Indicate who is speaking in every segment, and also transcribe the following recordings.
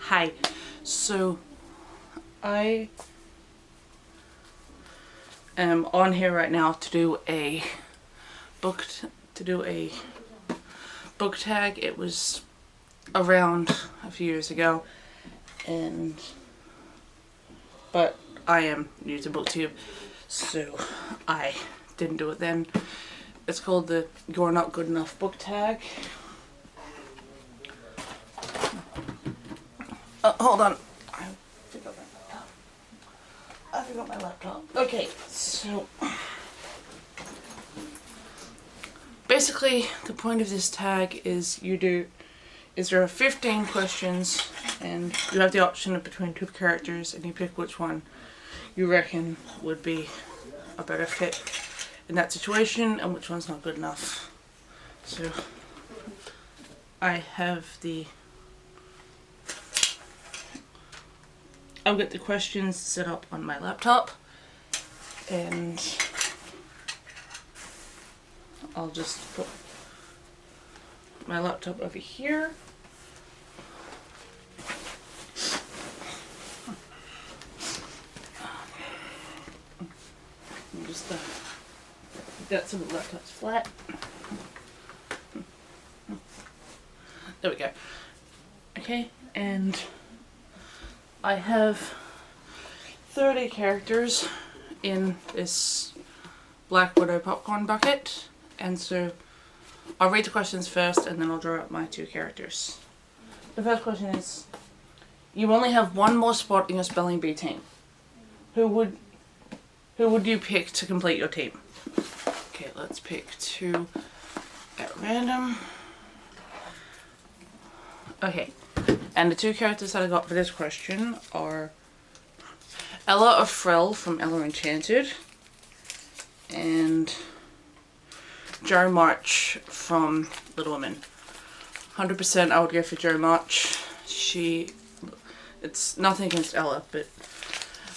Speaker 1: Hi. So I am on here right now to do a book tag. It was around a few years ago, but I am new to Booktube, so I didn't do it then. It's called the You're Not Good Enough book tag. Hold on. I forgot my laptop. Okay, so basically the point of this tag is there are 15 questions and you have the option of between two characters and you pick which one you reckon would be a better fit in that situation and which one's not good enough. So I'll get the questions set up on my laptop and I'll just put my laptop over here. Just get some of the laptops flat. There we go. Okay, and I have 30 characters in this Black Widow popcorn bucket, and so I'll read the questions first and then I'll draw out my two characters. The first question is, you only have one more spot in your spelling bee team. Who would you pick to complete your team? Okay, let's pick two at random. Okay, and the two characters that I got for this question are Ella of Frell from Ella Enchanted and Jo March from Little Women. 100% I would go for Jo March. It's nothing against Ella, but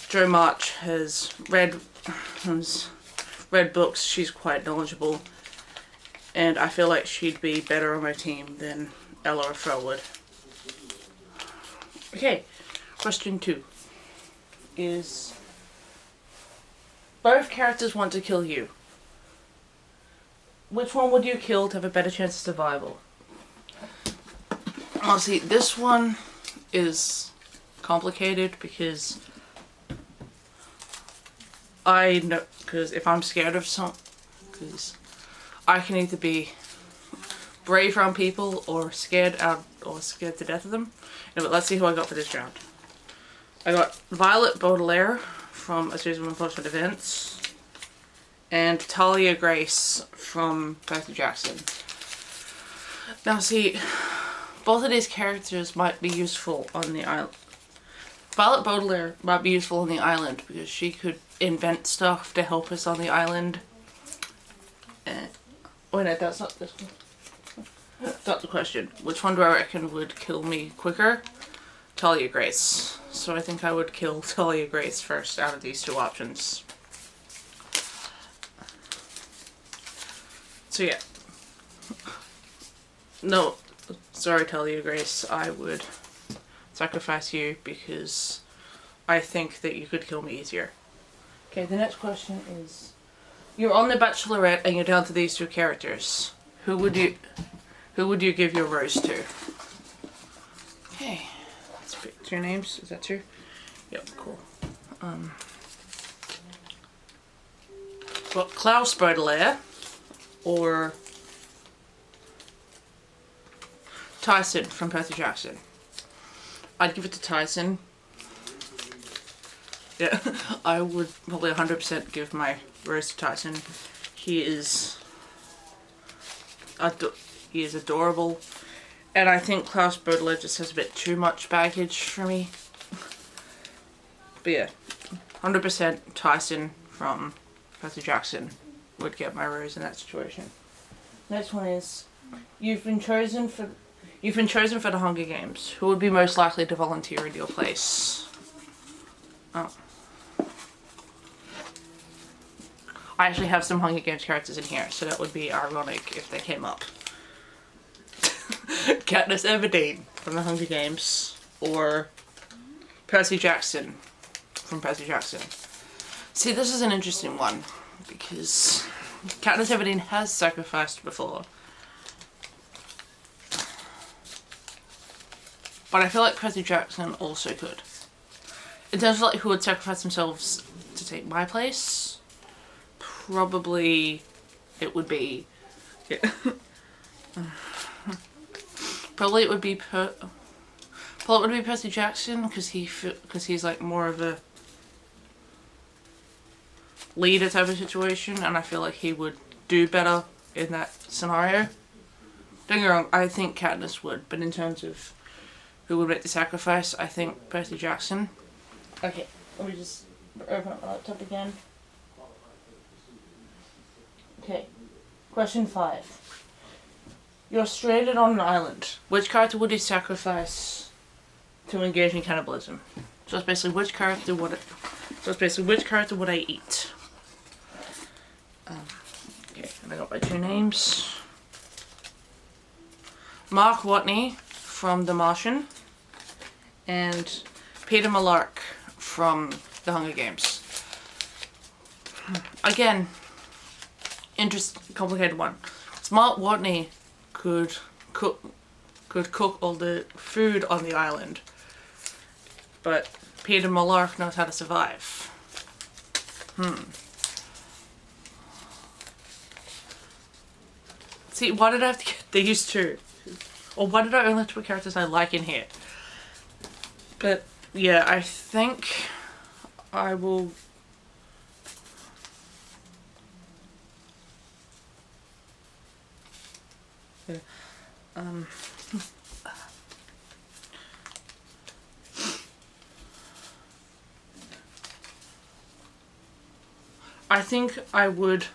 Speaker 1: Jo March has read books, she's quite knowledgeable, and I feel like she'd be better on my team than Ella of Frell would. Okay, question 2 is, both characters want to kill you. Which one would you kill to have a better chance of survival? Well, see, this one is complicated because I know, because if I'm scared of because I can either be brave around people or scared to death of them. But let's see who I got for this round. I got Violet Baudelaire from A Series of Unfortunate Events and Talia Grace from Percy Jackson. Now see, both of these characters might be useful on the island. Violet Baudelaire might be useful on the island because she could invent stuff to help us on the island. Oh no, that's not this one. That's the question. Which one do I reckon would kill me quicker? Talia Grace. So I think I would kill Talia Grace first out of these two options. So yeah. No, sorry Talia Grace, I would sacrifice you because I think that you could kill me easier. Okay, the next question is, you're on The Bachelorette and you're down to these two characters. Who would you give your rose to? Okay, let's pick 2 names. Is that 2? Yep, cool. Well, Klaus Baudelaire or Tyson from Percy Jackson. I'd give it to Tyson. Yeah, I would probably 100% give my rose to Tyson. He is adorable, and I think Klaus Baudelaire just has a bit too much baggage for me. But yeah, 100% Tyson from Percy Jackson would get my rose in that situation. Next one is, you've been chosen for the Hunger Games. Who would be most likely to volunteer in your place? Oh. I actually have some Hunger Games characters in here, so that would be ironic if they came up. Katniss Everdeen from the Hunger Games. or Percy Jackson from Percy Jackson. See, this is an interesting one because Katniss Everdeen has sacrificed before. But I feel like Percy Jackson also could. In terms of like who would sacrifice themselves to take my place, probably it would be... Yeah. Probably it would be Percy Jackson because he's like more of a leader type of situation, and I feel like he would do better in that scenario. Don't get me wrong, I think Katniss would, but in terms of who would make the sacrifice, I think Percy Jackson. Okay, let me just open up my laptop again. Okay, question 5. You're stranded on an island. Which character would you sacrifice to engage in cannibalism? So it's basically which character would I eat? Okay, and I got my 2 names. Mark Watney from The Martian and Peter Malark from The Hunger Games. Again, complicated one. Mark Watney could cook all the food on the island, but Peter Malark knows how to survive. See, why did I have to get these 2? Or why did I only have to put characters I like in here? But yeah, I think I will... Yeah. I think I would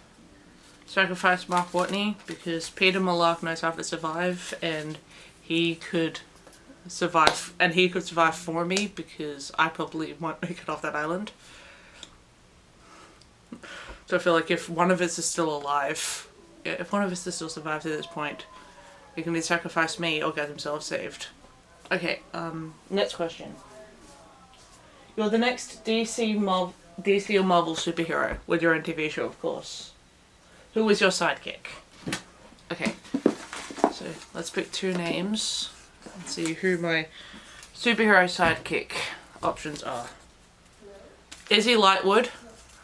Speaker 1: sacrifice Mark Watney because Peter Malark knows how to survive, and he could survive, for me because I probably won't make it off that island. So I feel like if one of us is still alive, if one of us is still survived to this point, he can either sacrifice me or get himself saved. Okay, next question. You're the next DC or Marvel superhero with your own TV show, of course. Who is your sidekick? Okay, so let's pick 2 names and see who my superhero sidekick options are. Izzy Lightwood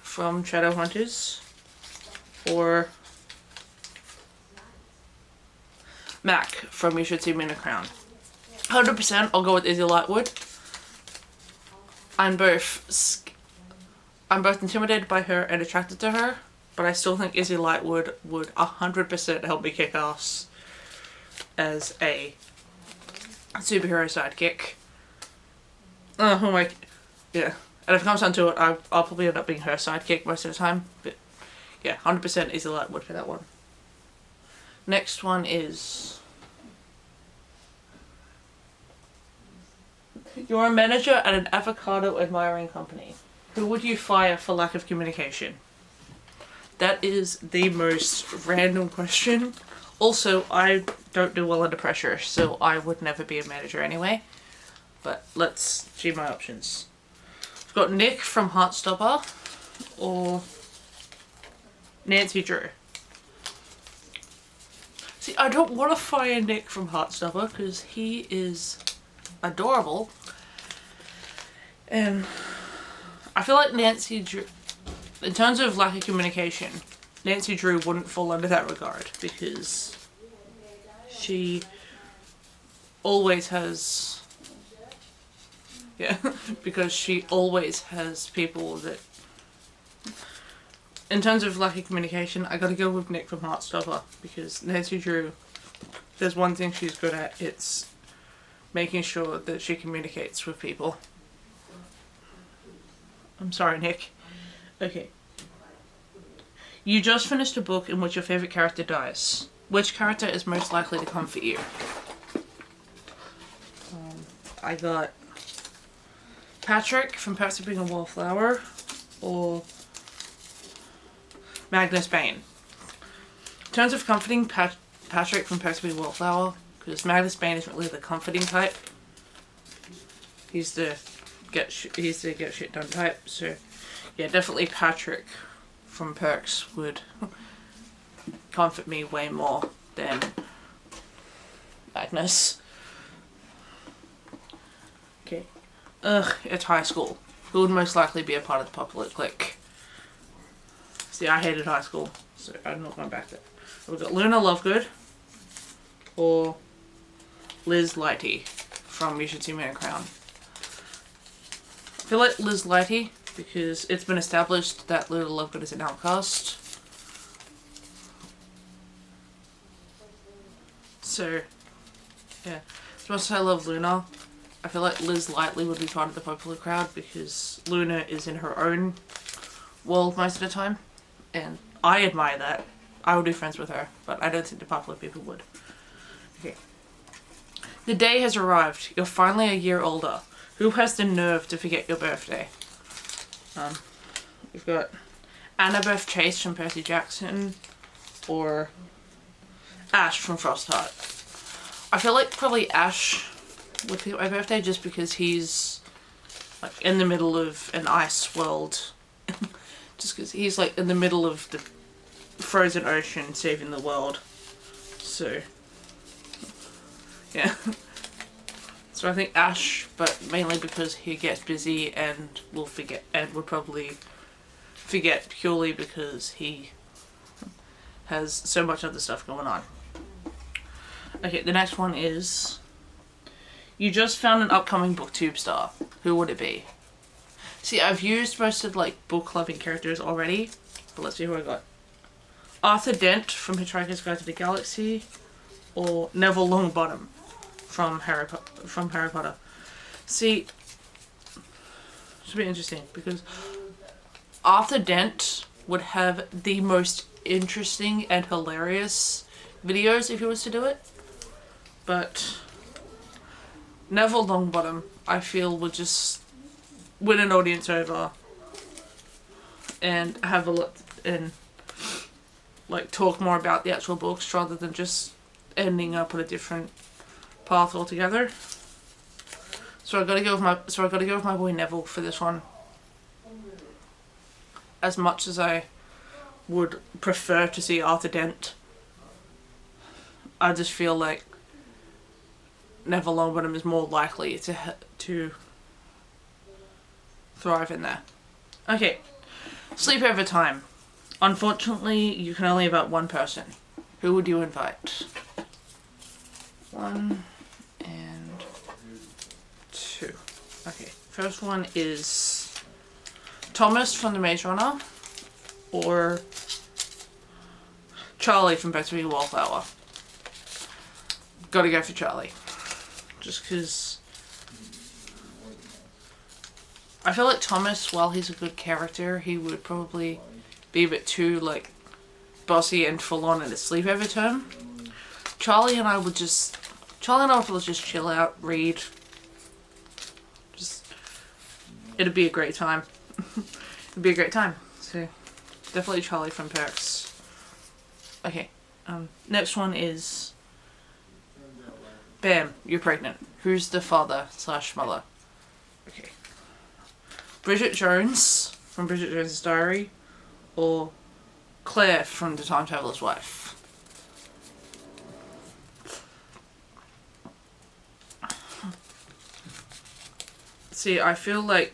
Speaker 1: from Shadowhunters, or Mac from You Should See Me in a Crown. 100% I'll go with Izzy Lightwood. I'm both intimidated by her and attracted to her, but I still think Izzy Lightwood would 100% help me kick ass as a superhero sidekick. Yeah. And if it comes down to it, I'll probably end up being her sidekick most of the time. But yeah, 100% Izzy Lightwood for that one. Next one is... You're a manager at an avocado admiring company. Who would you fire for lack of communication? That is the most random question. Also, I don't do well under pressure, so I would never be a manager anyway. But let's see my options. I've got Nick from Heartstopper or Nancy Drew. See, I don't want to fire Nick from Heartstopper because he is adorable. And I feel like Nancy Drew, in terms of lack of communication, Nancy Drew wouldn't fall under that regard because she always has, because she always has people that, in terms of lack of communication, I gotta go with Nick from Heartstopper because Nancy Drew, there's one thing she's good at, it's making sure that she communicates with people. I'm sorry, Nick. Okay. You just finished a book in which your favourite character dies. Which character is most likely to comfort you? I got Patrick from Percy Being a Wallflower or Magnus Bane. In terms of comforting, Patrick from Percy Being a Wallflower, because Magnus Bane isn't really the comforting type. He's the get shit done type. So yeah, definitely Patrick from Perks would comfort me way more than Agnes. Okay. It's high school. Who would most likely be a part of the popular clique? See, I hated high school, so I'm not going back there. We've got Luna Lovegood or Liz Lighty from You Should See Me in a Crown. I feel like Liz Lighty because it's been established that Luna Lovegood is an outcast. So, yeah. As much as I love Luna, I feel like Liz Lightly would be part of the popular crowd because Luna is in her own world most of the time. And I admire that. I would be friends with her, but I don't think the popular people would. Okay. The day has arrived. You're finally a year older. Who has the nerve to forget your birthday? We've got Annabeth Chase from Percy Jackson or Ash from Frostheart. I feel like probably Ash would forget my birthday just because he's like in the middle of an ice world. Just because he's like in the middle of the frozen ocean saving the world. So, yeah. So I think Ash, but mainly because he gets busy and will forget, and would probably forget purely because he has so much other stuff going on. Okay, the next one is, you just found an upcoming Booktube star. Who would it be? See, I've used most of like book clubbing characters already, but let's see who I got. Arthur Dent from Hitchhiker's Guide to the Galaxy, or Neville Longbottom from Harry Potter. See, it's a bit interesting because Arthur Dent would have the most interesting and hilarious videos if he was to do it, but Neville Longbottom, I feel, would just win an audience over and have a look and like talk more about the actual books rather than just ending up on a different path altogether. So I gotta go with my boy Neville for this one. As much as I would prefer to see Arthur Dent, I just feel like Neville Longbottom is more likely to thrive in there. Okay, sleepover time. Unfortunately, you can only invite one person. Who would you invite? 1 and 2. Okay, first one is Thomas from The Maze Runner or Charlie from Back to the Wallflower. Gotta go for Charlie. Just because I feel like Thomas, while he's a good character, he would probably be a bit too like bossy and full on in a sleepover term. Charlie and I would just chill out, read. It'd be a great time. It'd be a great time. So definitely Charlie from Perks. Okay. Next one is bam, you're pregnant. Who's the father / mother? Okay. Bridget Jones from Bridget Jones' Diary or Claire from The Time Traveler's Wife? See, I feel like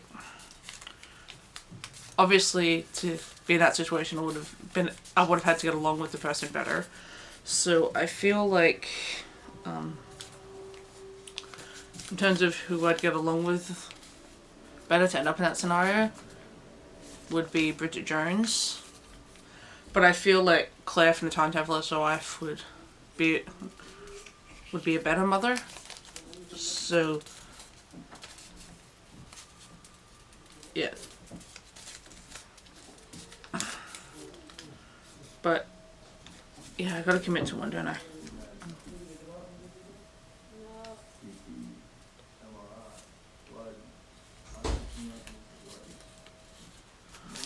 Speaker 1: obviously to be in that situation I would have had to get along with the person better. So I feel like in terms of who I'd get along with better to end up in that scenario would be Bridget Jones. But I feel like Claire from The Time Traveler's Wife would be a better mother. So yeah. But yeah, I gotta commit to one, don't I?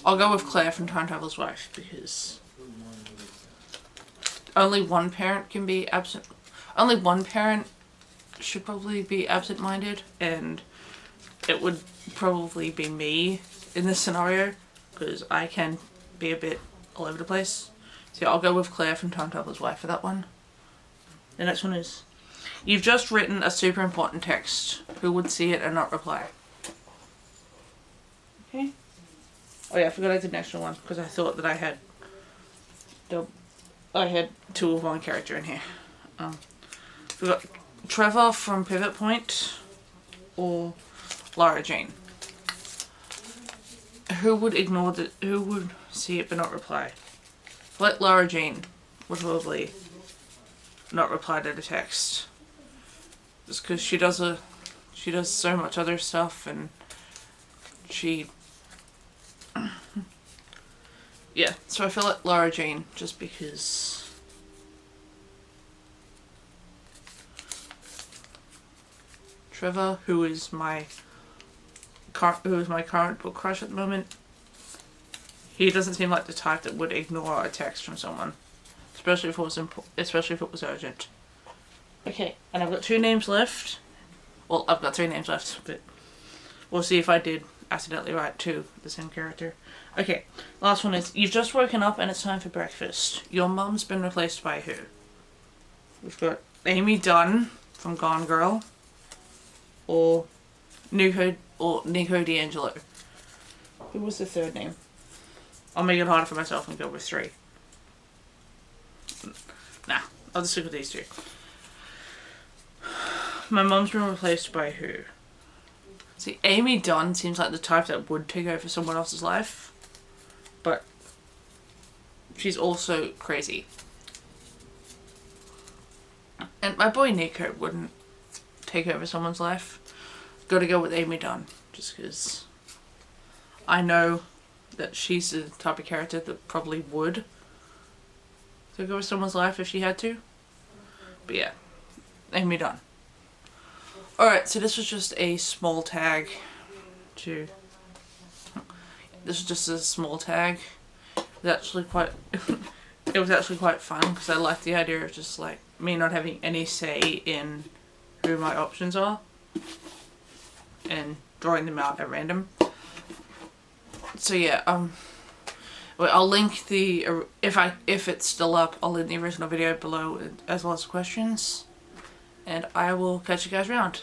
Speaker 1: I'll go with Claire from Time Traveler's Wife because only one parent can be absent. Only one parent should probably be absent-minded, and it would probably be me in this scenario, because I can be a bit all over the place. So I'll go with Claire from Time Traveler's Wife for that one. The next one is, you've just written a super important text. Who would see it and not reply? Okay. Oh yeah, I forgot I did an extra one because I thought that I had two of one character in here. We got Trevor from Pivot Point or Lara Jane. Who would who would see it but not reply? Let Lara Jane would probably not reply to the text. Just because she does so much other stuff, and yeah, so I feel like Lara Jane, just because Trevor, who is my current book crush at the moment, he doesn't seem like the type that would ignore a text from someone, especially if it was urgent. Okay, and I've got 2 names left. Well, I've got 3 names left, but we'll see if I did accidentally write 2 the same character. Okay, last one is, you've just woken up and it's time for breakfast. Your mum's been replaced by who? We've got Amy Dunn from Gone Girl or Nico D'Angelo. Who was the third name? I'll make it harder for myself and go with 3. Nah, I'll just stick with these 2. My mum's been replaced by who? See, Amy Dunn seems like the type that would take over someone else's life, but she's also crazy. And my boy Nico wouldn't take over someone's life. Gotta go with Amy Dunn, just because I know that she's the type of character that probably would take over someone's life if she had to. But yeah, Amy Dunn. Alright, so this was just a small tag to... This was just a small tag. It was actually quite... it was actually quite fun, because I liked the idea of just like me not having any say in who my options are and drawing them out at random. So yeah, well, I'll link the, if it's still up, I'll link the original video below as well as questions, and I will catch you guys around.